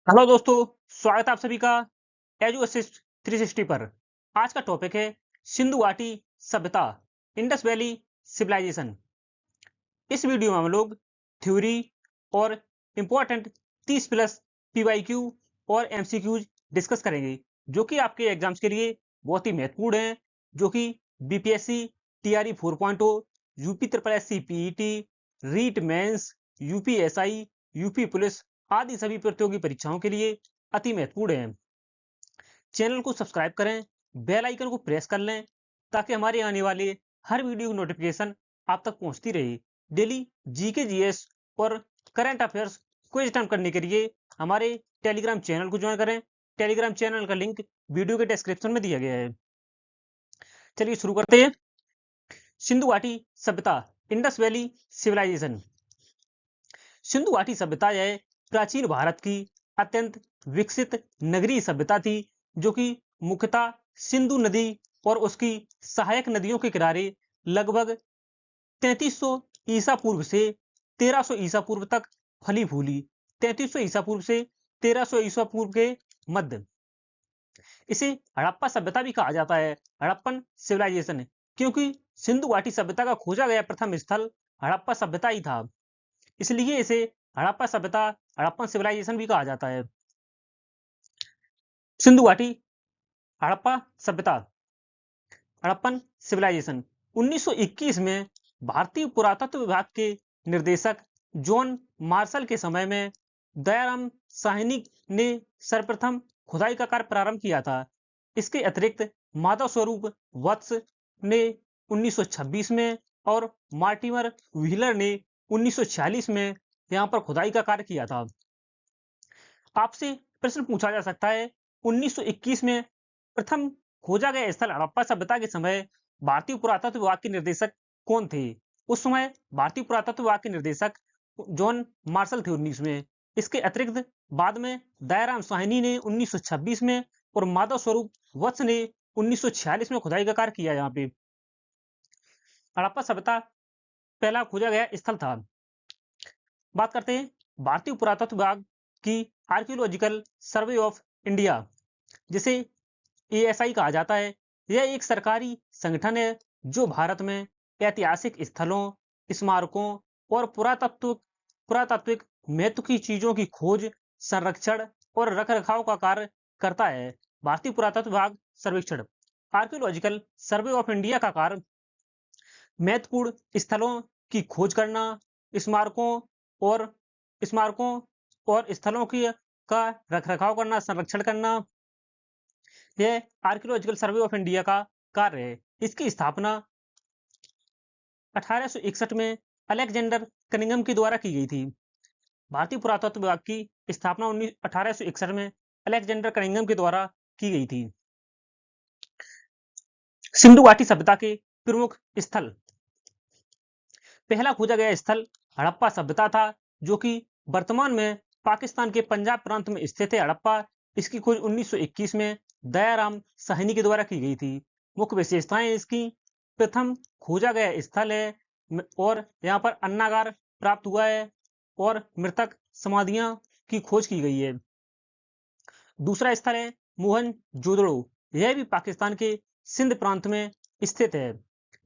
Hello दोस्तों, स्वागत है आप सभी का एजू असिस्ट 360 पर। आज का टॉपिक है सिंधु घाटी सभ्यता, इंडस वैली सिविलाइजेशन। इस वीडियो में हम लोग थ्योरी और इम्पोर्टेंट 30 प्लस पीवाईक्यू और एमसीक्यूज डिस्कस करेंगे, जो कि आपके एग्जाम्स के लिए बहुत ही महत्वपूर्ण हैं, जो कि BPSC, TRE 4.0, UP triple SC PET, REET mains, UPSI, UP police आदि सभी प्रतियोगी परीक्षाओं के लिए अति महत्वपूर्ण है। चैनल को सब्सक्राइब करें, बेल आइकन को प्रेस कर लें, ताकि हमारे आने वाले हर वीडियो की नोटिफिकेशन आप तक पहुंचती रहे। डेली जीके जीएस और करंट अफेयर्स क्विज अटेम्प्ट करने के लिए हमारे टेलीग्राम चैनल को ज्वाइन करें। टेलीग्राम चैनल का लिंक वीडियो के डिस्क्रिप्शन में दिया गया है। चलिए शुरू करते हैं। सिंधु घाटी सभ्यता, इंडस वैली सिविलाइजेशन। सिंधु घाटी सभ्यता यह प्राचीन भारत की अत्यंत विकसित नगरीय सभ्यता थी, जो कि मुख्यतः सिंधु नदी और उसकी सहायक नदियों के किनारे लगभग 3300 ईसा पूर्व से 1300 ईसा पूर्व तक फली फूली। 3300 ईसा पूर्व से 1300 ईसा पूर्व के मध्य इसे हड़प्पा सभ्यता भी कहा जाता है, हड़प्पन सिविलाइजेशन, क्योंकि सिंधु घाटी सभ्यता का खोजा गया प्रथम स्थल हड़प्पा सभ्यता ही था। इसलिए इसे हड़प्पा सभ्यता, हड़प्पन सिविलाइजेशन भी कहा जाता है। सिंधु घाटी हड़प्पा सभ्यता, हड़प्पन सिविलाइजेशन 1921 में भारतीय पुरातत्व विभाग के निर्देशक जॉन मार्शल के समय में दयाराम साहनी ने सर्वप्रथम खुदाई का कार्य प्रारंभ किया था। इसके अतिरिक्त माधव स्वरूप वत्स ने 1926 में और मार्टिमर व्हीलर ने 1946 में यहाँ पर खुदाई का कार्य किया था। आपसे प्रश्न पूछा जा सकता है, 1921 में प्रथम खोजा गया स्थल हड़प्पा सभ्यता के समय भारतीय पुरातत्व विभाग के निर्देशक कौन थे? उस समय भारतीय पुरातत्व विभाग के निर्देशक जॉन मार्शल थे 19 में। इसके अतिरिक्त बाद में दयाराम साहनी ने 1926 में और माधव स्वरूप वत्स ने 1946 में खुदाई का कार्य किया। यहाँ पे हड़प्पा सभ्यता पहला खोजा गया स्थल था। बात करते हैं भारतीय पुरातत्व विभाग की आर्कियोलॉजिकल सर्वे ऑफ इंडिया, जिसे एएसआई कहा जाता है। यह एक सरकारी संगठन है जो भारत में ऐतिहासिक स्थलों, स्मारकों और पुरातात्विक महत्व की चीजों की खोज, संरक्षण और रखरखाव का कार्य करता है। भारतीय पुरातत्व विभाग सर्वेक्षण, आर्कियोलॉजिकल सर्वे ऑफ इंडिया का कार्य महत्वपूर्ण स्थलों की खोज करना, स्मारकों और स्मारकों और स्थलों की का रखरखाव करना, संरक्षण करना, यह आर्कियोलॉजिकल सर्वे ऑफ इंडिया का कार्य है। इसकी स्थापना 1861 में अलेक्जेंडर कनिंघम के द्वारा की गई थी। भारतीय पुरातत्व विभाग की स्थापना 1861 में अलेक्जेंडर कनिंघम के द्वारा की गई थी। सिंधु घाटी सभ्यता के प्रमुख स्थल, पहला खोजा गया स्थल हड़प्पा सभ्यता था, जो कि वर्तमान में पाकिस्तान के पंजाब प्रांत में स्थित है। हड़प्पा, इसकी खोज 1921 में दयाराम साहनी के द्वारा की गई थी। मुख्य विशेषताएं इसकी, प्रथम खोजा गया स्थल है और यहाँ पर अन्नागार प्राप्त हुआ है और मृतक समाधियां की खोज की गई है। दूसरा स्थल है मोहनजोदड़ो, यह भी पाकिस्तान के सिंध प्रांत में स्थित है,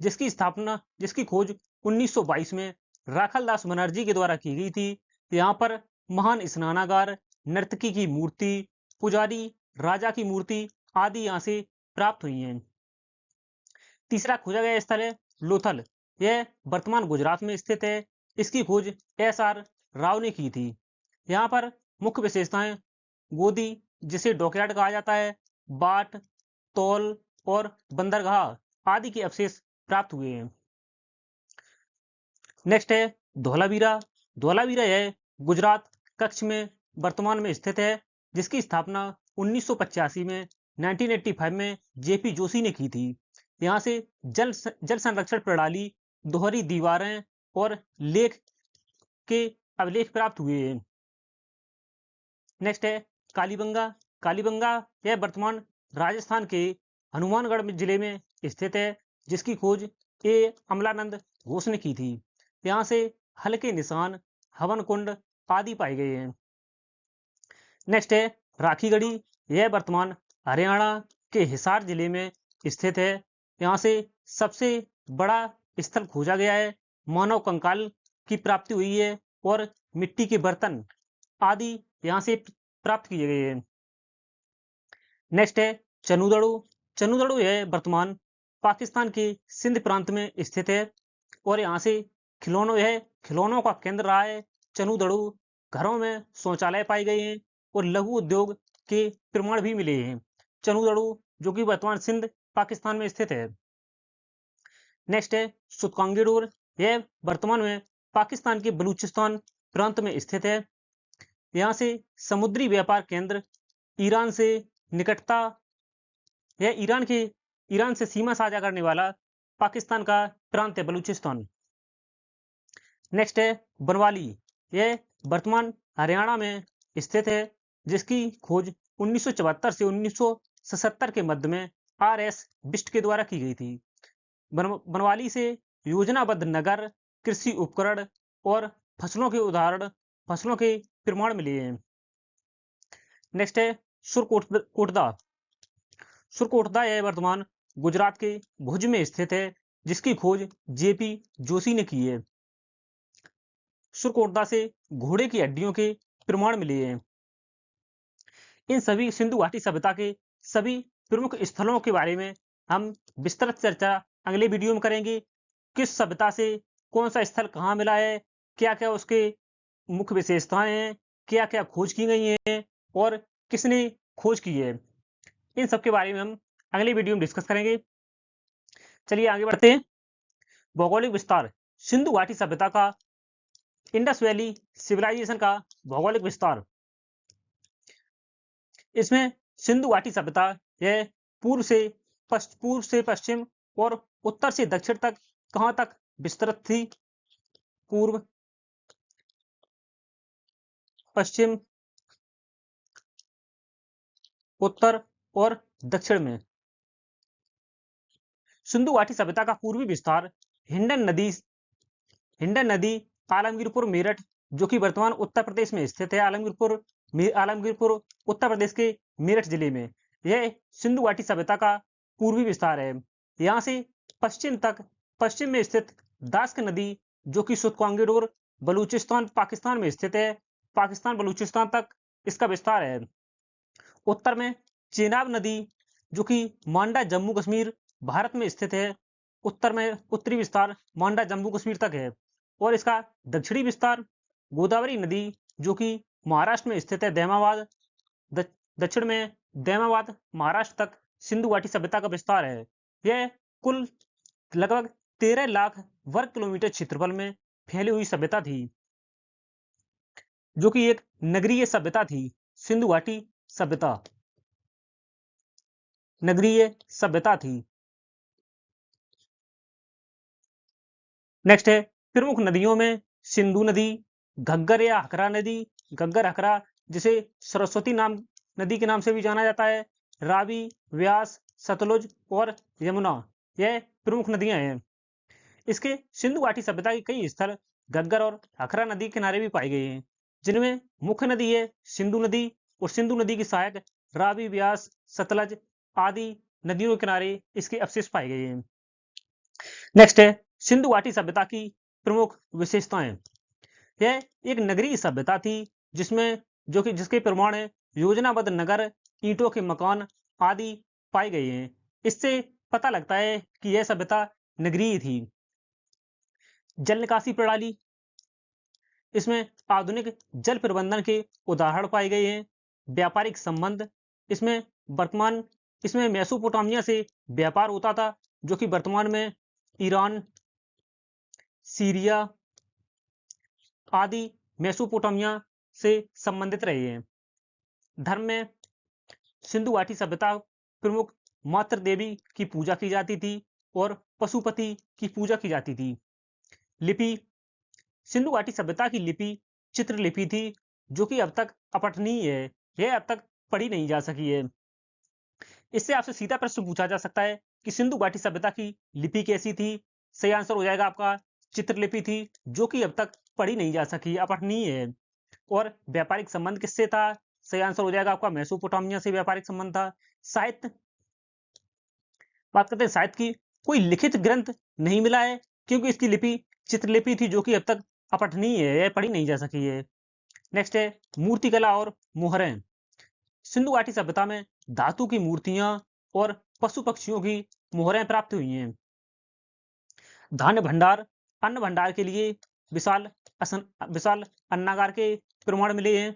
जिसकी खोज 1922 में राखल दास बनर्जी के द्वारा की गई थी। यहाँ पर महान स्नानागार, नर्तकी की मूर्ति, पुजारी, राजा की मूर्ति आदि यहाँ से प्राप्त हुई हैं। तीसरा खोजा गया स्थल है लोथल, यह वर्तमान गुजरात में स्थित है। इसकी खोज एस.आर. राव ने की थी। यहाँ पर मुख्य विशेषताएं गोदी, जिसे डॉकयार्ड कहा जाता है, बाट, तौल और बंदरगाह आदि के अवशेष प्राप्त हुए हैं। नेक्स्ट है धौलावीरा। धौलावीरा यह गुजरात कच्छ में वर्तमान में स्थित है, जिसकी स्थापना 1985 में 1985 में जेपी जोशी ने की थी। यहाँ से जल संरक्षण प्रणाली, दोहरी दीवारें और लेख के अभिलेख प्राप्त हुए हैं। नेक्स्ट है कालीबंगा। कालीबंगा यह वर्तमान राजस्थान के हनुमानगढ़ जिले में स्थित है, जिसकी खोज ए अमलानंद घोष ने की थी। यहाँ से हल्के निशान, हवन कुंड आदि पाए गए हैं। नेक्स्ट है राखीगढ़ी। यह वर्तमान हरियाणा के हिसार जिले में स्थित है। यहाँ से सबसे बड़ा स्थल खोजा गया है। मानव कंकाल की प्राप्ति हुई है और मिट्टी के बर्तन आदि यहाँ से प्राप्त किए गए हैं। नेक्स्ट है चनूदड़ू। चनूदड़ू यह वर्तमान पाकिस्तान के सिंध प्रांत में स्थित है और यहाँ से खिलौनों का केंद्र रहा है। चनूदड़ू घरों में शौचालय पाए गए हैं और लघु उद्योग के प्रमाण भी मिले हैं। चनूदड़ू जो कि वर्तमान सिंध पाकिस्तान में स्थित है। नेक्स्ट है सुतकांगी डोर। यह वर्तमान में पाकिस्तान के बलूचिस्तान प्रांत में स्थित है। यहाँ से समुद्री व्यापार केंद्र ईरान से निकटता, यह ईरान से सीमा साझा करने वाला पाकिस्तान का प्रांत है बलूचिस्तान। नेक्स्ट है बनवाली। यह वर्तमान हरियाणा में स्थित है, जिसकी खोज 1974 से 1977 के मध्य में आर.एस. बिष्ट के द्वारा की गई थी। बनवाली से योजनाबद्ध नगर, कृषि उपकरण और फसलों के प्रमाण मिले हैं। नेक्स्ट है सुरकोटदा। सुरकोटदा यह वर्तमान गुजरात के भुज में स्थित है, जिसकी खोज जे.पी. जोशी ने की है। सुरकोटदा से घोड़े की हड्डियों के प्रमाण मिले हैं। इन सभी सिंधु घाटी सभ्यता के सभी प्रमुख स्थलों के बारे में हम विस्तृत चर्चा अगले वीडियो में करेंगे। किस सभ्यता से कौन सा स्थल कहाँ मिला है, क्या क्या उसके मुख्य विशेषताएं हैं, क्या क्या खोज की गई हैं और किसने खोज की है, इन सब के बारे में हम अगले वीडियो में डिस्कस करेंगे। चलिए आगे बढ़ते हैं। भौगोलिक विस्तार। सिंधु घाटी सभ्यता का, इंडस वैली सिविलाइजेशन का भौगोलिक विस्तार। इसमें सिंधु घाटी सभ्यता यह पूर्व से पश्चिम और उत्तर से दक्षिण तक कहां तक विस्तृत थी? पूर्व, पश्चिम, उत्तर और दक्षिण में। सिंधु घाटी सभ्यता का पूर्वी विस्तार हिंडन नदी आलमगीरपुर मेरठ, जो कि वर्तमान उत्तर प्रदेश में स्थित है। आलमगीरपुर उत्तर प्रदेश के मेरठ जिले में यह सिंधु घाटी सभ्यता का पूर्वी विस्तार है। यहाँ से पश्चिम में स्थित दास्क नदी, जो कि सुतकांगीडोर बलूचिस्तान पाकिस्तान में स्थित है, पाकिस्तान बलूचिस्तान तक इसका विस्तार है। उत्तर में चेनाब नदी, जो कि मांडा जम्मू कश्मीर भारत में स्थित है, उत्तरी विस्तार मांडा जम्मू कश्मीर तक है। और इसका दक्षिणी विस्तार गोदावरी नदी, जो कि महाराष्ट्र में स्थित है, दक्षिण में दैमाबाद महाराष्ट्र तक सिंधु घाटी सभ्यता का विस्तार है। यह कुल लगभग 13 लाख वर्ग किलोमीटर क्षेत्रफल में फैली हुई सभ्यता थी, जो कि एक नगरीय सभ्यता थी। सिंधु घाटी सभ्यता नगरीय सभ्यता थी। नेक्स्ट है प्रमुख नदियों में सिंधु नदी, घग्गर या हकरा नदी, घग्गर हकरा जिसे सरस्वती नदी के नाम से भी जाना जाता है, रावी, व्यास, सतलुज और यमुना, यह प्रमुख नदियां हैं। इसके सिंधु घाटी सभ्यता के कई स्थल घग्गर और हकरा नदी के किनारे भी पाए गए हैं, जिनमें मुख्य नदी है सिंधु नदी और सिंधु नदी की सहायक रावी, व्यास, सतलज आदि नदियों के किनारे इसके अवशेष पाए गए हैं। नेक्स्ट है सिंधु घाटी सभ्यता की प्रमुख विशेषताएं। यह एक नगरीय सभ्यता थी, जिसके प्रमाण है योजनाबद्ध नगर, ईंटों के मकान आदि पाए गए हैं। इससे पता लगता है कि यह सभ्यता नगरीय थी। जल निकासी प्रणाली, इसमें आधुनिक जल प्रबंधन के उदाहरण पाए गए हैं। व्यापारिक संबंध, इसमें मेसोपोटामिया से व्यापार होता था, जो कि वर्तमान में ईरान, सीरिया आदि मेसोपोटामिया से संबंधित रहे हैं। धर्म में सिंधु घाटी सभ्यता प्रमुख मातृ देवी की पूजा की जाती थी और पशुपति की पूजा की जाती थी। लिपि, सिंधु घाटी सभ्यता की लिपि चित्रलिपि थी, जो कि अब तक अपठनीय है, यह अब तक पढ़ी नहीं जा सकी है। इससे आपसे सीधा प्रश्न पूछा जा सकता है कि सिंधु घाटी सभ्यता की लिपि कैसी थी? सही आंसर हो जाएगा आपका चित्रलिपि थी, जो कि अब तक पढ़ी नहीं जा सकी, अपठनीय है। और व्यापारिक संबंध किससे था? सही आंसर हो जाएगा आपका मेसोपोटामिया से व्यापारिक संबंध था। साहित्य, बात करते हैं साहित्य की। कोई लिखित ग्रंथ नहीं मिला है क्योंकि इसकी लिपि चित्रलिपि थी जो कि अब तक अपठनीय है, पढ़ी नहीं जा सकी है। नेक्स्ट है मूर्तिकला और मोहरें। सिंधु घाटी सभ्यता में धातु की मूर्तियां और पशु पक्षियों की मोहरें प्राप्त हुई हैं। धान्य भंडार, अन्न भंडार के लिए विशाल अन्नागार के प्रमाण मिले हैं।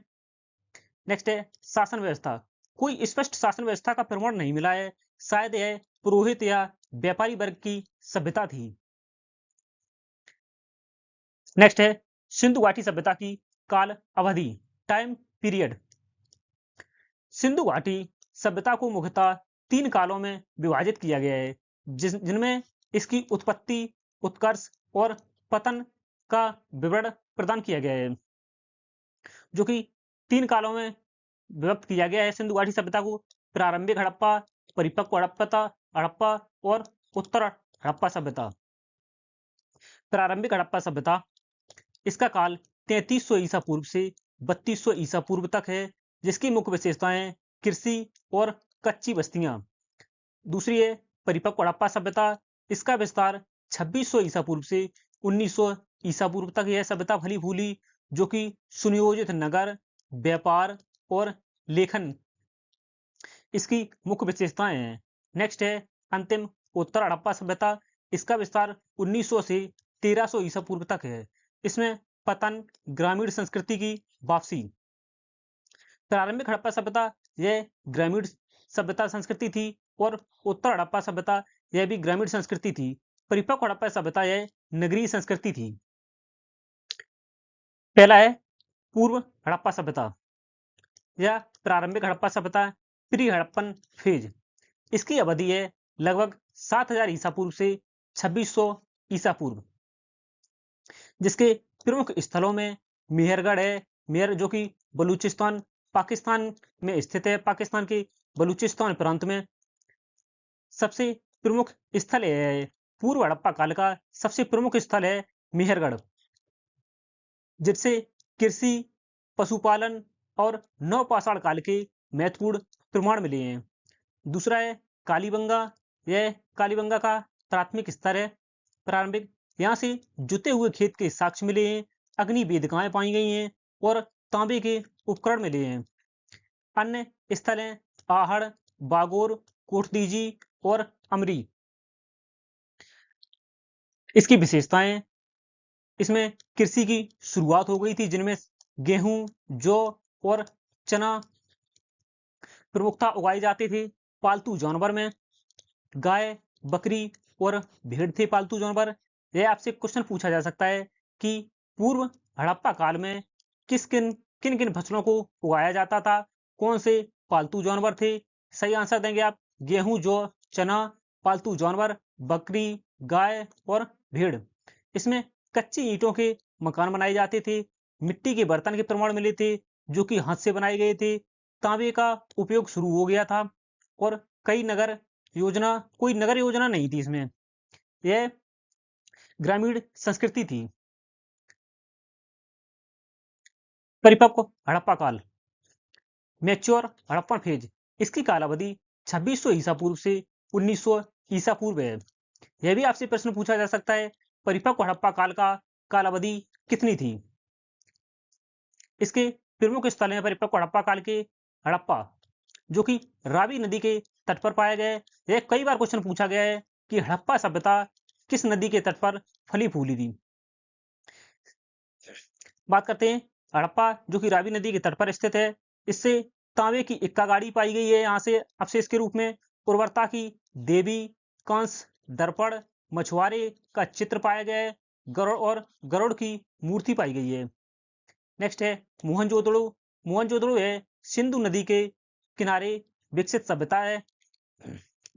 नेक्स्ट है शासन व्यवस्था। कोई स्पष्ट शासन व्यवस्था का प्रमाण नहीं मिला है, शायद यह पुरोहित या व्यापारी वर्ग की सभ्यता थी। नेक्स्ट है सिंधु घाटी सभ्यता की काल अवधि, टाइम पीरियड। सिंधु घाटी सभ्यता को मुख्यतः 3 कालों में विभाजित किया गया है, जिनमें इसकी उत्पत्ति, उत्कर्ष और पतन का विवरण प्रदान किया गया है, जो कि 3 कालों में विभक्त किया गया है सिंधु घाटी सभ्यता को। प्रारंभिक हड़प्पा, परिपक्व हड़प्पा और उत्तर हड़प्पा सभ्यता। प्रारंभिक हड़प्पा सभ्यता, इसका काल 3300 ईसा पूर्व से 3200 ईसा पूर्व तक है, जिसकी मुख्य विशेषताएं कृषि और कच्ची बस्तियां। दूसरी है परिपक्व हड़प्पा सभ्यता, इसका विस्तार 2600 ईसा पूर्व से 1900 ईसा पूर्व तक यह सभ्यता फली फूली, जो कि सुनियोजित नगर, व्यापार और लेखन इसकी मुख्य विशेषताएं हैं। नेक्स्ट है अंतिम उत्तर हड़प्पा सभ्यता, इसका विस्तार 1900 से 1300 ईसा पूर्व तक है। इसमें पतन, ग्रामीण संस्कृति की वापसी। प्रारंभिक हड़प्पा सभ्यता यह ग्रामीण सभ्यता संस्कृति थी और उत्तर हड़प्पा सभ्यता यह भी ग्रामीण संस्कृति थी। परिपक्व हड़प्पा सभ्यता यह नगरीय संस्कृति थी। पहला है पूर्व हड़प्पा सभ्यता या प्रारंभिक हड़प्पा सभ्यता, प्री हड़प्पन फेज। इसकी अवधि है लगभग 7000 ईसा पूर्व से 2600 ईसा पूर्व, जिसके प्रमुख स्थलों में मेहरगढ़ है। मेहर जो कि बलूचिस्तान पाकिस्तान में स्थित है, पाकिस्तान के बलूचिस्तान प्रांत में सबसे प्रमुख स्थल है। पूर्व हड़प्पा काल का सबसे प्रमुख स्थल है मेहरगढ़, जिससे कृषि, पशुपालन और नवपाषाण काल के महत्वपूर्ण प्रमाण मिले हैं। दूसरा है कालीबंगा, यह कालीबंगा का प्राथमिक स्तर है प्रारंभिक। यहाँ से जुते हुए खेत के साक्ष्य मिले हैं, अग्नि वेदिकाएं पाई गई हैं और तांबे के उपकरण मिले हैं। अन्य स्थल हैं आहड़, बागोर, कोटदीजी और अमरी। इसकी विशेषताएं, इसमें कृषि की शुरुआत हो गई थी, जिनमें गेहूं, जौ और चना प्रमुखता उगाए जाते थे। पालतू जानवर में गाय, बकरी और भेड़ थे पालतू जानवर। यह आपसे क्वेश्चन पूछा जा सकता है कि पूर्व हड़प्पा काल में किन किन फसलों को उगाया जाता था, कौन से पालतू जानवर थे। सही आंसर देंगे आप गेहूं, जौ, चना, पालतू जानवर, बकरी, गाय और भेड़। इसमें कच्ची ईंटों के मकान बनाए जाते थे, मिट्टी के बर्तन के प्रमाण मिले थे जो कि हाथ से बनाए गए थे। तांबे का उपयोग शुरू हो गया था और कोई नगर योजना नहीं थी इसमें, यह ग्रामीण संस्कृति थी। परिपक्व हड़प्पा काल, मैच्योर हड़प्पा फेज, इसकी कालावधि 2600 ईसा पूर्व से 1900 ईसा पूर्व है। यह भी आपसे प्रश्न पूछा जा सकता है परिपक्व हड़प्पा काल का कालावधि कितनी थी। इसके प्रमुख स्थल हैं परिपक्व हड़प्पा काल के हड़प्पा, जो कि रावी नदी के तट पर पाया गया है। यह कई बार क्वेश्चन पूछा गया है कि हड़प्पा सभ्यता किस नदी के तट पर फली फूली थी। बात करते हैं हड़प्पा, जो कि रावी नदी के तट पर स्थित है। इससे तांबे की इक्का गाड़ी पाई गई है यहाँ से अवशेष के रूप में। उर्वरता की देवी, कंस, दर्पण, मछुआरे का चित्र पाया गया है। गरुड़ की मूर्ति पाई गई है। नेक्स्ट है मोहनजोदड़ो। मोहनजोदड़ो है सिंधु नदी के किनारे विकसित सभ्यता है,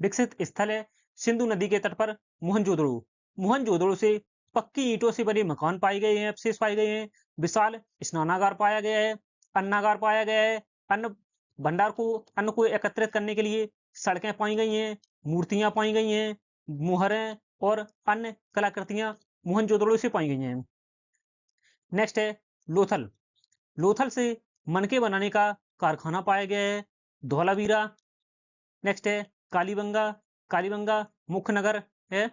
विकसित स्थल है सिंधु नदी के तट पर मोहनजोदड़ो। मोहनजोदड़ो से पक्की ईंटों से बने मकान पाए गए हैं, अवशेष पाए गए हैं। विशाल स्नानागार पाया गया है, अन्नागार पाया गया है। अन्न को एकत्रित करने के लिए सड़कें पाई गई हैं, मूर्तियां पाई गई हैं, मुहरें और अन्य कलाकृतियां मोहनजोदड़ो से पाई गई हैं। नेक्स्ट है लोथल। लोथल से मनके बनाने का कारखाना पाया गया है धौलावीरा। नेक्स्ट है कालीबंगा मुख्य नगर है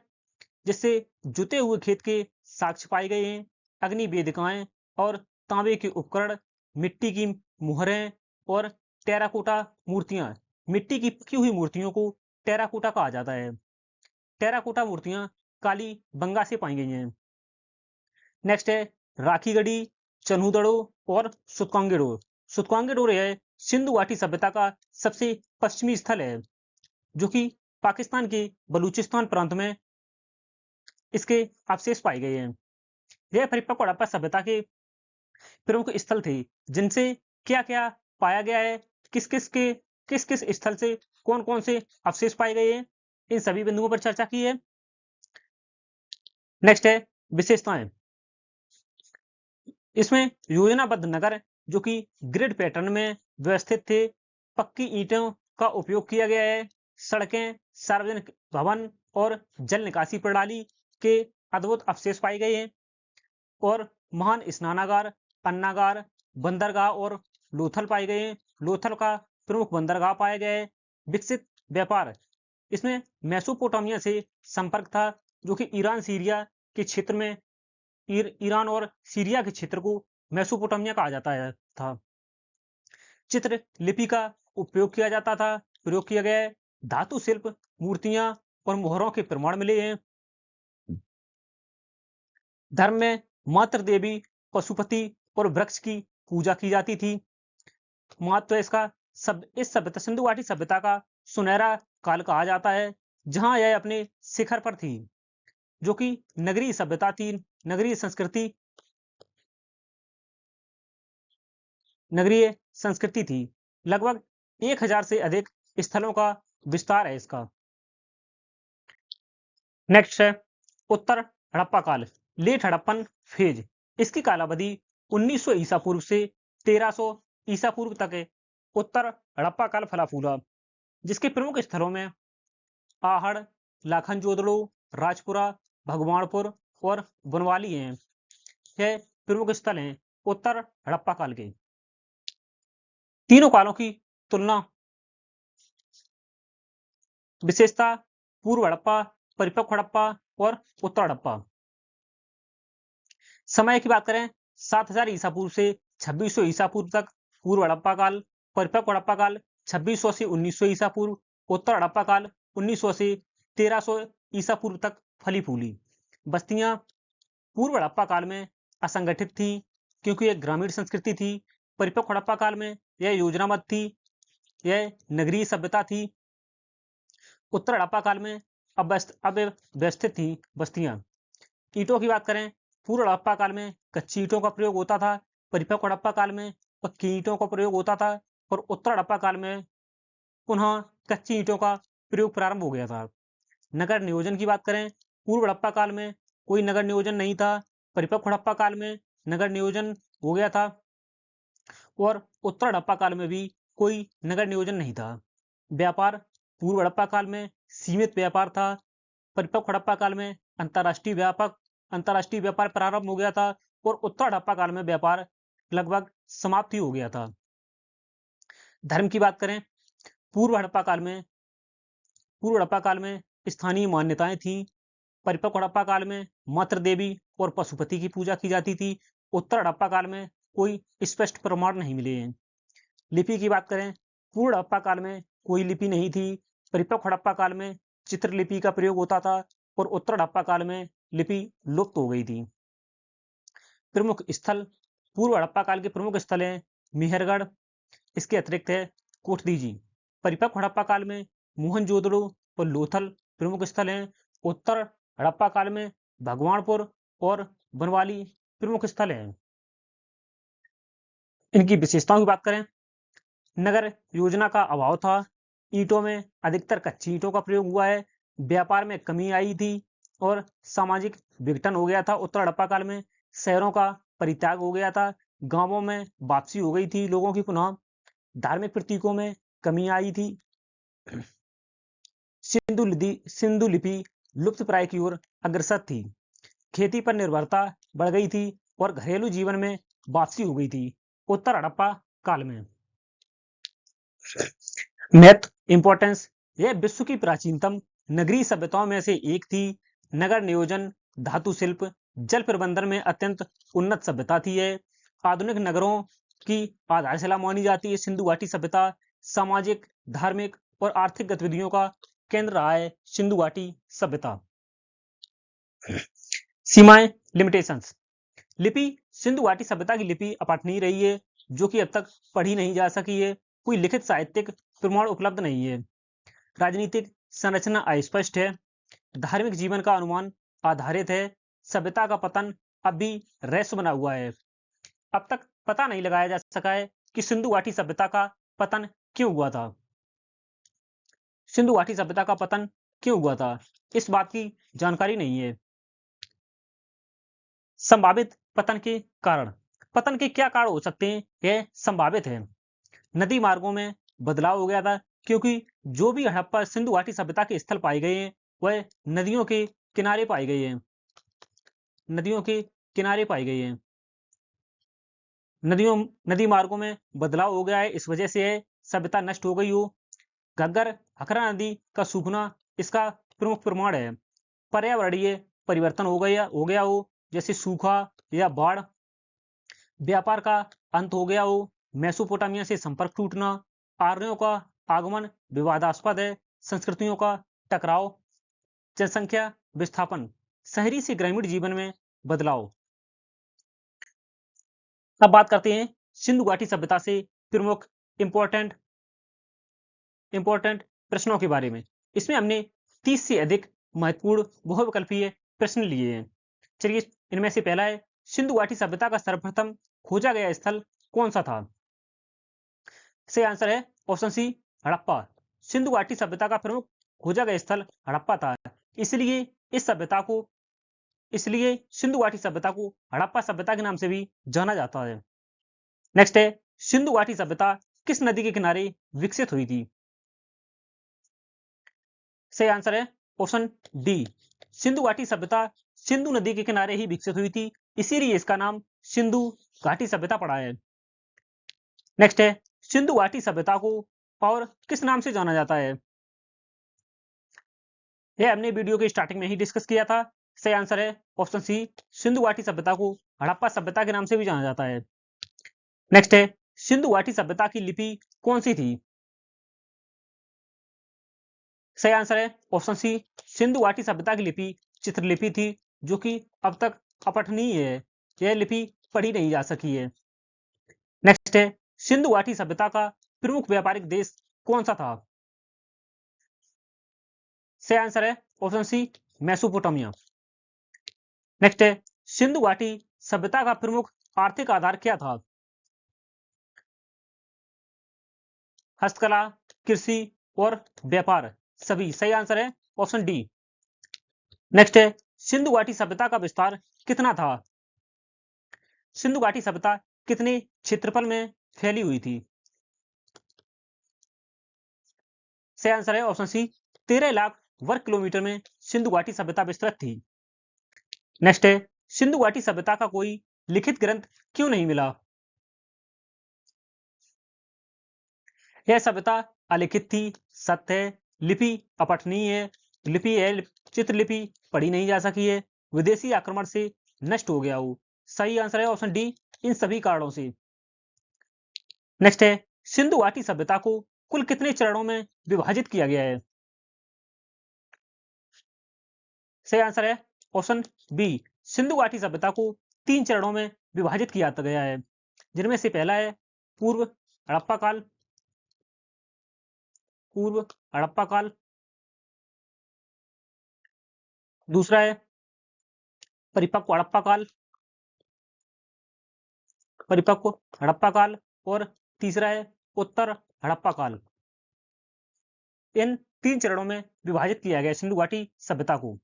जिससे जुते हुए खेत के साक्ष्य पाए गए हैं। अग्नि वेदिकाएं और तांबे के उपकरण, मिट्टी की मुहरें और टेराकोटा मूर्तियां। मिट्टी की पकी हुई मूर्तियों को टेराकोटा कहा जाता है। टेराकोटा मूर्तियां कालीबंगा से पाई गई हैं। नेक्स्ट है राखीगढ़ी, चन्हूदड़ो और सुतकांगेडोर। सुतकांगेडोर है सिंधु घाटी सभ्यता का सबसे पश्चिमी स्थल है जो कि पाकिस्तान के बलूचिस्तान प्रांत में इसके अवशेष पाए गए हैं। यह परिपक्व हड़प्पा सभ्यता के प्रमुख स्थल थे जिनसे क्या क्या पाया गया है, किस किस स्थल से कौन कौन से अवशेष पाए गए हैं, इन सभी बिंदुओं पर चर्चा की है। नेक्स्ट है विशेषताएं। इसमें योजनाबद्ध नगर जो कि ग्रिड पैटर्न में व्यवस्थित थे, पक्की ईंटों का उपयोग किया गया है, सड़कें, सार्वजनिक भवन और जल निकासी प्रणाली के अद्भुत अवशेष पाए गए हैं और महान स्नानागार, अन्नागार, बंदरगाह और लोथल पाए गए हैं। लोथल का प्रमुख बंदरगाह पाया गया है। विकसित व्यापार, इसमें मेसोपोटामिया से संपर्क था जो कि ईरान सीरिया के क्षेत्र में ईरान और सीरिया के क्षेत्र को मेसोपोटामिया कहा जाता है था। चित्र लिपि का उपयोग किया जाता था, प्रयोग किया गया है। धातु शिल्प, मूर्तियां और मोहरों के प्रमाण मिले हैं। धर्म में मातृ देवी, पशुपति और वृक्ष की पूजा की जाती थी। महत्व इसका इस सभ्यता सिंधु घाटी सभ्यता का सुनहरा काल कहा जाता है जहां यह अपने शिखर पर थी जो कि नगरीय सभ्यता थी, नगरीय संस्कृति थी। लगभग 1000 से अधिक स्थलों का विस्तार है इसका। नेक्स्ट है उत्तर हड़प्पा काल, लेट हड़प्पन फेज। इसकी कालावधि 1900 ईसा पूर्व से 1300 ईसा पूर्व तक है। उत्तर हड़प्पा काल फला फूला, जिसके प्रमुख स्थलों में आहड़, लाखनजोदड़ो, राजपुरा, भगवानपुर और बनवाली हैं। यह प्रमुख स्थल हैं उत्तर हड़प्पा काल के। तीनों कालों की तुलना, विशेषता, पूर्व हड़प्पा, परिपक्व हड़प्पा और उत्तर हड़प्पा। समय की बात करें 7000 ईसा पूर्व से 2600 ईसा पूर्व तक पूर्व हड़प्पा काल। परिपक्व हड़प्पा काल 2600 से 1900 ईसा पूर्व। उत्तर हड़प्पा काल 1900 से 1300 ईसा पूर्व तक फली फूली। बस्तियां पूर्व हड़प्पा काल में असंगठित थी क्योंकि एक ग्रामीण संस्कृति थी। परिपक्व हड़प्पा काल में यह योजनाबद्ध थी, यह नगरीय सभ्यता थी। उत्तर हड़प्पा काल में अव्यवस्थित थी बस्तियां। ईंटों की बात करें, पूर्व हड़प्पा काल में कच्ची ईंटों का प्रयोग होता था, परिपक्व हड़प्पा काल में पक्की ईंटों का प्रयोग होता था और उत्तर हड़प्पा काल में पुनः कच्ची ईंटों का प्रयोग प्रारंभ हो गया था। नगर नियोजन की बात करें, पूर्व हड़प्पा काल में कोई नगर नियोजन नहीं था, परिपक्व हड़प्पा काल में नगर नियोजन हो गया था और उत्तर हड़प्पा काल में भी कोई नगर नियोजन नहीं था। व्यापार, पूर्व हड़प्पा काल में सीमित व्यापार था, परिपक्व हड़प्पा काल में अंतरराष्ट्रीय व्यापार प्रारंभ हो गया था और उत्तर हड़प्पा काल में व्यापार लगभग समाप्ति हो गया था। धर्म की बात करें, पूर्व हड़प्पा काल में स्थानीय मान्यताएं थी। परिपक्व हड़प्पा काल में मातृ देवी और पशुपति की पूजा की जाती थी। उत्तर हड़प्पा काल में कोई स्पष्ट प्रमाण नहीं मिले हैं। लिपि की बात करें, पूर्व हड़प्पा काल में कोई लिपि नहीं थी। परिपक्व हड़प्पा काल में चित्रलिपि का प्रयोग होता था और उत्तर हड़प्पा काल में लिपि लुप्त हो गई थी। प्रमुख स्थल, पूर्व हड़प्पा काल के प्रमुख स्थल हैं मेहरगढ़, इसके अतिरिक्त है कोटदीजी। परिपक्व हड़प्पा काल में मोहनजोदड़ो और लोथल प्रमुख स्थल हैं। उत्तर हड़प्पा काल में भगवानपुर और बनवाली प्रमुख स्थल हैं। इनकी विशेषताओं की बात करें, नगर योजना का अभाव था, ईंटों में अधिकतर कच्ची ईंटों का प्रयोग हुआ है, व्यापार में कमी आई थी और सामाजिक विघटन हो गया था। उत्तर हड़प्पा काल में शहरों का परित्याग हो गया था, गांवों में वापसी हो गई थी लोगों की पुनः, धार्मिक प्रतीकों में कमी आई थी, सिंधु लिपि लुप्त प्राय की ओर अग्रसर थी, खेती पर निर्भरता बढ़ गई थी और घरेलू जीवन में वापसी हो गई थी उत्तर हड़प्पा काल में। महत्व, इंपॉर्टेंस, यह विश्व की प्राचीनतम नगरीय सभ्यताओं में से एक थी। नगर नियोजन, धातु शिल्प, जल प्रबंधन में अत्यंत उन्नत सभ्यता थी। आधुनिक नगरों की आधारशिला मानी जाती है सिंधु घाटी सभ्यता। सामाजिक, धार्मिक और आर्थिक गतिविधियों का केंद्र रहा है सिंधु घाटी सभ्यता। सीमाएं, लिमिटेशंस। लिपि, सिंधु घाटी सभ्यता की लिपि अपठनीय रही है, जो कि अब तक पढ़ी नहीं जा सकी है। कोई लिखित साहित्यिक प्रमाण उपलब्ध नहीं है। राजनीतिक संरचना अस्पष्ट है। धार्मिक जीवन का अनुमान आधारित है। सभ्यता का पतन अब भी रहस्य बना हुआ है। अब तक पता नहीं लगाया जा सका है कि सिंधु घाटी सभ्यता का पतन क्यों हुआ था। सिंधु घाटी सभ्यता का पतन क्यों हुआ था, इस बात की जानकारी नहीं है। संभावित पतन के कारण। पतन के क्या कारण हो सकते हैं, यह संभावित है। नदी मार्गों में बदलाव हो गया था, क्योंकि जो भी हड़प्पा सिंधु घाटी सभ्यता के स्थल पाए गए हैं वह नदियों के किनारे पाए गए हैं। नदियों के किनारे पाए गए हैं। नदी मार्गों में बदलाव हो गया है, इस वजह से सभ्यता नष्ट हो गई हो। घग्गर हकरा नदी का सूखना इसका प्रमुख प्रमाण है। पर्यावरणीय परिवर्तन हो गया हो, जैसे सूखा या बाढ़। व्यापार का अंत हो गया हो। मेसोपोटामिया से संपर्क टूटना। आर्यों का आगमन विवादास्पद है। संस्कृतियों का टकराव। जनसंख्या विस्थापन, शहरी से ग्रामीण जीवन में बदलाव। अब बात करते हैं सिंधु घाटी सभ्यता से प्रमुख इंपॉर्टेंट प्रश्नों के बारे में। इसमें हमने 30 से अधिक महत्वपूर्ण बहुविकल्पीय प्रश्न लिए हैं। चलिए, इनमें से पहला है, सिंधु घाटी सभ्यता का सर्वप्रथम खोजा गया स्थल कौन सा था? सही आंसर है ऑप्शन सी, हड़प्पा। सिंधु घाटी सभ्यता का प्रमुख खोजा गया स्थल हड़प्पा था। इसलिए सिंधु घाटी सभ्यता को हड़प्पा सभ्यता के नाम से भी जाना जाता है। नेक्स्ट है, सिंधु घाटी सभ्यता किस नदी के किनारे विकसित हुई थी? सही आंसर है ऑप्शन डी, सिंधु घाटी सभ्यता सिंधु नदी के किनारे ही विकसित हुई थी, इसीलिए इसका नाम सिंधु घाटी सभ्यता पड़ा है। नेक्स्ट है, सिंधु घाटी सभ्यता को और किस नाम से जाना जाता है? यह हमने वीडियो के स्टार्टिंग में ही डिस्कस किया था। सही आंसर है ऑप्शन सी, सिंधु घाटी सभ्यता को हड़प्पा सभ्यता के नाम से भी जाना जाता है। नेक्स्ट है, सिंधु घाटी सभ्यता की लिपि कौन सी थी? सही आंसर है ऑप्शन सी, सिंधु घाटी सभ्यता की लिपि चित्रलिपि थी, जो कि अब तक अपठनीय है। यह लिपि पढ़ी नहीं जा सकी है। नेक्स्ट है, सिंधु घाटी सभ्यता का प्रमुख व्यापारिक देश कौन सा था? सही आंसर है ऑप्शन सी, मेसोपोटामिया। नेक्स्ट है, सिंधु घाटी सभ्यता का प्रमुख आर्थिक आधार क्या था? हस्तकला, कृषि और व्यापार, सभी। सही आंसर है ऑप्शन डी। नेक्स्ट है, सिंधु घाटी सभ्यता का विस्तार कितना था? सिंधु घाटी सभ्यता कितने क्षेत्रफल में फैली हुई थी? सही आंसर है ऑप्शन सी, 13 लाख वर्ग किलोमीटर में सिंधु घाटी सभ्यता विस्तृत थी। नेक्स्ट है, सिंधु घाटी सभ्यता का कोई लिखित ग्रंथ क्यों नहीं मिला? यह सभ्यता अलिखित थी, सत्य है। लिपि अपठनीय है। लिपि है, चित्रलिपि पढ़ी नहीं जा सकी है। विदेशी आक्रमण से नष्ट हो गया हो। सही आंसर है ऑप्शन डी, इन सभी कारणों से। नेक्स्ट है, सिंधु घाटी सभ्यता को कुल कितने चरणों में विभाजित किया गया है? सही आंसर है ऑप्शन बी, सिंधु घाटी सभ्यता को 3 चरणों में विभाजित किया गया है, जिनमें से पहला है पूर्व हड़प्पा काल। दूसरा है परिपक्व हड़प्पा काल और तीसरा है उत्तर हड़प्पा काल। इन 3 चरणों में विभाजित किया गया सिंधु घाटी सभ्यता को।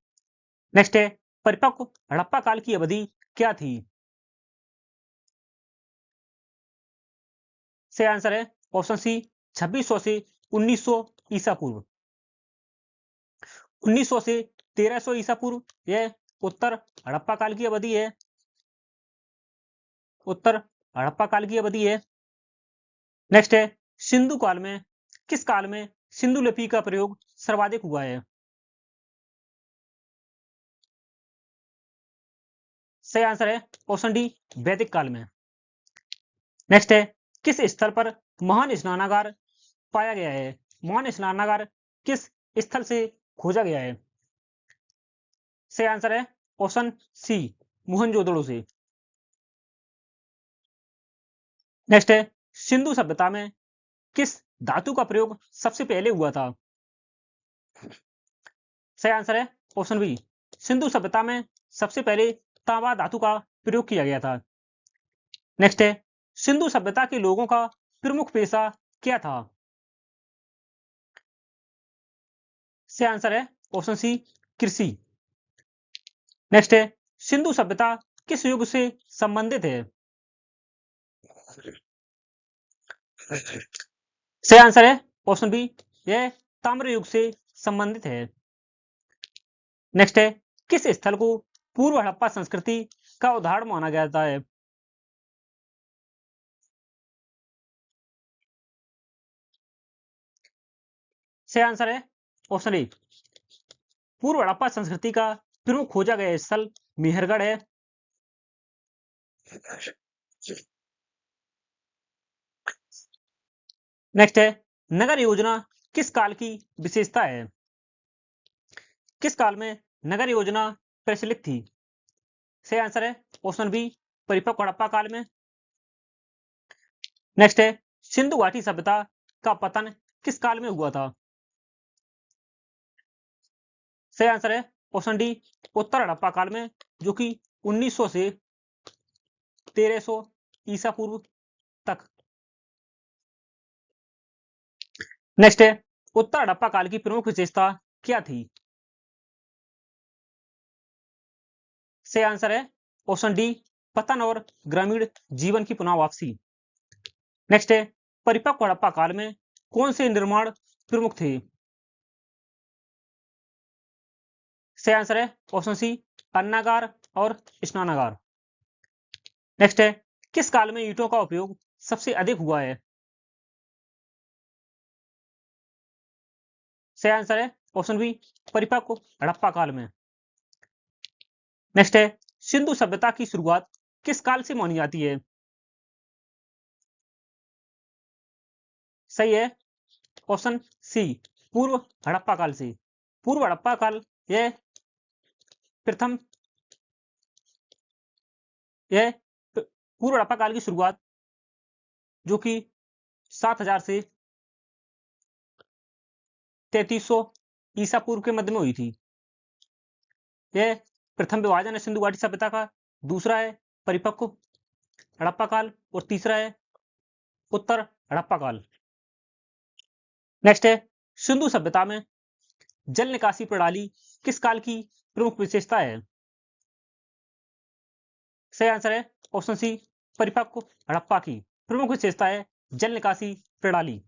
नेक्स्ट है, परिपक्व हड़प्पा काल की अवधि क्या थी? सही आंसर है ऑप्शन सी, 2600 से 1900 ईसा पूर्व। 1900 से 1300 ईसा पूर्व यह उत्तर हड़प्पा काल की अवधि है। नेक्स्ट है, सिंधु काल में किस काल में सिंधु लिपि का प्रयोग सर्वाधिक हुआ है? सही आंसर है ऑप्शन डी, वैदिक काल में। नेक्स्ट है, किस स्थल पर महान स्नानागार पाया गया है? महान स्नानागार किस स्थल से खोजा गया है? सही आंसर है ऑप्शन सी, मोहनजोदड़ो से। नेक्स्ट है, सिंधु सभ्यता में किस धातु का प्रयोग सबसे पहले हुआ था? सही आंसर है ऑप्शन बी, सिंधु सभ्यता में सबसे पहले तांबा धातु का प्रयोग किया गया था। नेक्स्ट है, सिंधु सभ्यता के लोगों का प्रमुख पेशा क्या था? सही आंसर है ऑप्शन सी, कृषि। नेक्स्ट है, सिंधु सभ्यता किस युग से संबंधित है? सही आंसर है ऑप्शन बी, यह ताम्र युग से संबंधित है। नेक्स्ट है, किस स्थल को पूर्व हड़प्पा संस्कृति का उदाहरण माना जाता है? सही आंसर है ऑप्शन ए, पूर्व हड़प्पा संस्कृति का प्रमुख खोजा गया स्थल मेहरगढ़ है। नेक्स्ट है, नगर योजना किस काल की विशेषता है? किस काल में नगर योजना प्रचलित थी? सही आंसर है ऑप्शन बी, परिपक्व हड़प्पा काल में। नेक्स्ट है, सिंधु घाटी सभ्यता का पतन किस काल में हुआ था? सही आंसर है ऑप्शन डी, उत्तर हड़प्पा काल में, जो कि 1900 से 1300 ईसा पूर्व तक। नेक्स्ट है, उत्तर हड़प्पा काल की प्रमुख विशेषता क्या थी? सही आंसर है ऑप्शन डी, पतन और ग्रामीण जीवन की पुनः वापसी। नेक्स्ट है, परिपक्व हड़प्पा काल में कौन से निर्माण प्रमुख थे? सही आंसर है ऑप्शन सी, अन्नागार और स्नानागार। नेक्स्ट है, किस काल में ईंटों का उपयोग सबसे अधिक हुआ है? सही आंसर है ऑप्शन बी, परिपक्व हड़प्पा काल में। नेक्स्ट है, सिंधु सभ्यता की शुरुआत किस काल से मानी जाती है? सही है ऑप्शन सी, पूर्व हड़प्पा काल से। पूर्व हड़प्पा काल यह प्रथम यह पूर्व हड़प्पा काल की शुरुआत, जो कि 7000 से 3300 ईसा पूर्व के मध्य में हुई थी। यह प्रथम विभाजन है सिंधु घाटी सभ्यता का, दूसरा है परिपक्व हड़प्पा काल और तीसरा है उत्तर हड़प्पा काल। नेक्स्ट है, सिंधु सभ्यता में जल निकासी प्रणाली किस काल की प्रमुख विशेषता है? सही आंसर है ऑप्शन सी, परिपक्व हड़प्पा की प्रमुख विशेषता है जल निकासी प्रणाली।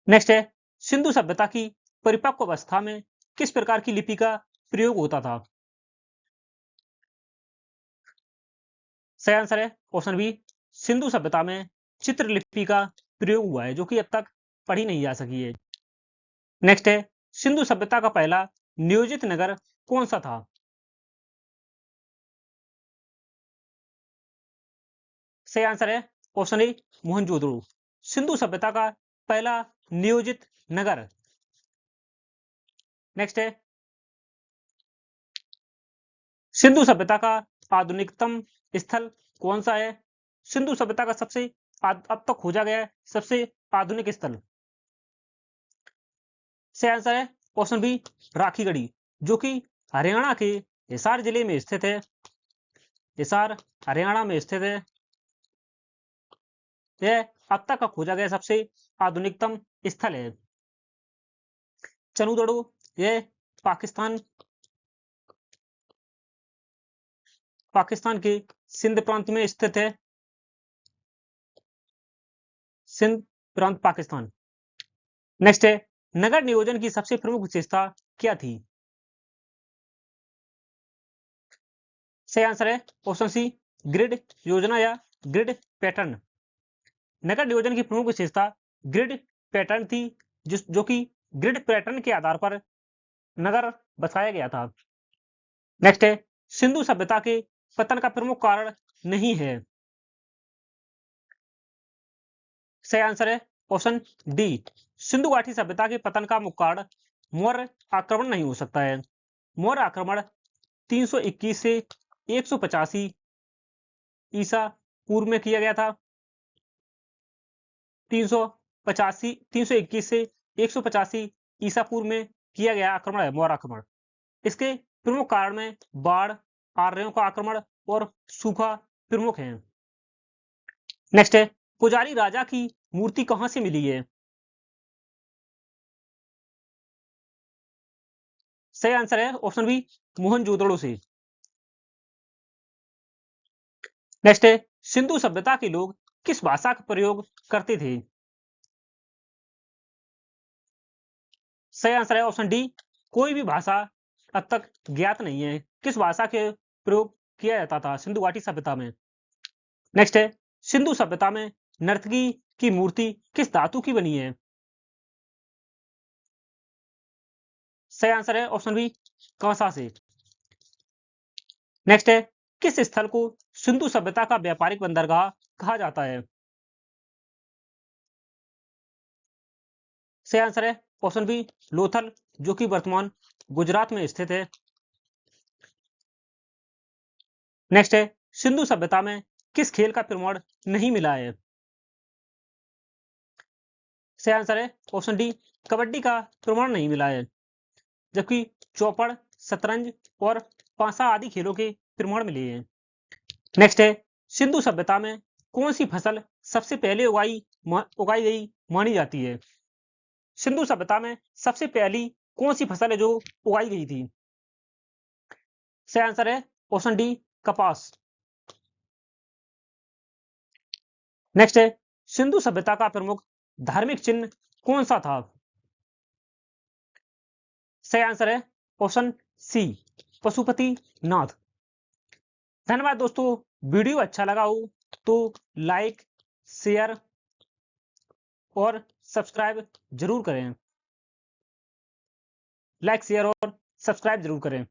नेक्स्ट है, सिंधु सभ्यता की परिपक्व अवस्था में किस प्रकार की लिपि का प्रयोग होता था? सही आंसर है ऑप्शन बी, सिंधु सभ्यता में चित्रलिपि का प्रयोग हुआ है, जो कि अब तक पढ़ी नहीं जा सकी है। नेक्स्ट है, सिंधु सभ्यता का पहला नियोजित नगर कौन सा था? सही आंसर है ऑप्शन ए, मोहनजोदड़ो। सिंधु सभ्यता का पहला नियोजित नगर। नेक्स्ट है, सिंधु सभ्यता का आधुनिकतम स्थल कौन सा है? सिंधु सभ्यता का सबसे अब तक खोजा गया सबसे आधुनिक स्थल। सही आंसर है ऑप्शन बी, राखीगढ़ी, जो कि हरियाणा के हिसार जिले में स्थित है। हिसार हरियाणा में स्थित है। यह अब तक का खोजा गया सबसे आधुनिकतम स्थल है। चनूदड़ो, यह पाकिस्तान पाकिस्तान के सिंध प्रांत में स्थित है। सिंध प्रांत पाकिस्तान। नेक्स्ट है, नगर नियोजन की सबसे प्रमुख विशेषता क्या थी? सही आंसर है ऑप्शन सी, ग्रिड योजना या ग्रिड पैटर्न। नगर नियोजन की प्रमुख विशेषता ग्रिड पैटर्न थी, जो कि ग्रिड पैटर्न के आधार पर नगर बसाया गया था। नेक्स्ट है, सिंधु सभ्यता के पतन का प्रमुख कारण नहीं है। सही आंसर है ऑप्शन डी, सिंधु घाटी सभ्यता के पतन का मुख्य कारण मौर्य आक्रमण नहीं हो सकता है। मौर्य आक्रमण 321 से 185 ईसा पूर्व में किया गया था। 321 से 185 ईसा पूर्व में किया गया आक्रमण है मौर्य आक्रमण। इसके प्रमुख कारण में बाढ़, आर्यों का आक्रमण और सूखा प्रमुख हैं। नेक्स्ट है, पुजारी राजा की मूर्ति कहां से मिली है? सही आंसर है ऑप्शन बी, मोहनजोदड़ो से। नेक्स्ट है, सिंधु सभ्यता के लोग किस भाषा का प्रयोग करते थे? सही आंसर है ऑप्शन डी, कोई भी भाषा अब तक ज्ञात नहीं है किस भाषा के प्रयोग किया जाता था सिंधु घाटी सभ्यता में। नेक्स्ट है, सिंधु सभ्यता में नर्तकी की मूर्ति किस धातु की बनी है? सही आंसर है ऑप्शन बी, कांसा से। नेक्स्ट है, किस स्थल को सिंधु सभ्यता का व्यापारिक बंदरगाह कहा जाता है? सही आंसर है ऑप्शन बी, लोथल, जो कि वर्तमान गुजरात में स्थित है। नेक्स्ट है, सिंधु सभ्यता में किस खेल का प्रमाण नहीं मिला है? सही आंसर है ऑप्शन डी, कबड्डी का प्रमाण नहीं मिला है, जबकि चौपड़, शतरंज और पासा आदि खेलों के प्रमाण मिले हैं। नेक्स्ट है, सिंधु सभ्यता में कौन सी फसल सबसे पहले उगाई गई मानी जाती है? सिंधु सभ्यता में सबसे पहली कौन सी फसल है जो उगाई गई थी? सही आंसर है ऑप्शन डी, कपास। नेक्स्ट है, सिंधु सभ्यता का प्रमुख धार्मिक चिन्ह कौन सा था? सही आंसर है ऑप्शन सी, पशुपति नाथ। धन्यवाद दोस्तों, वीडियो अच्छा लगा हो तो लाइक, शेयर और सब्सक्राइब जरूर करें। लाइक, शेयर और सब्सक्राइब जरूर करें।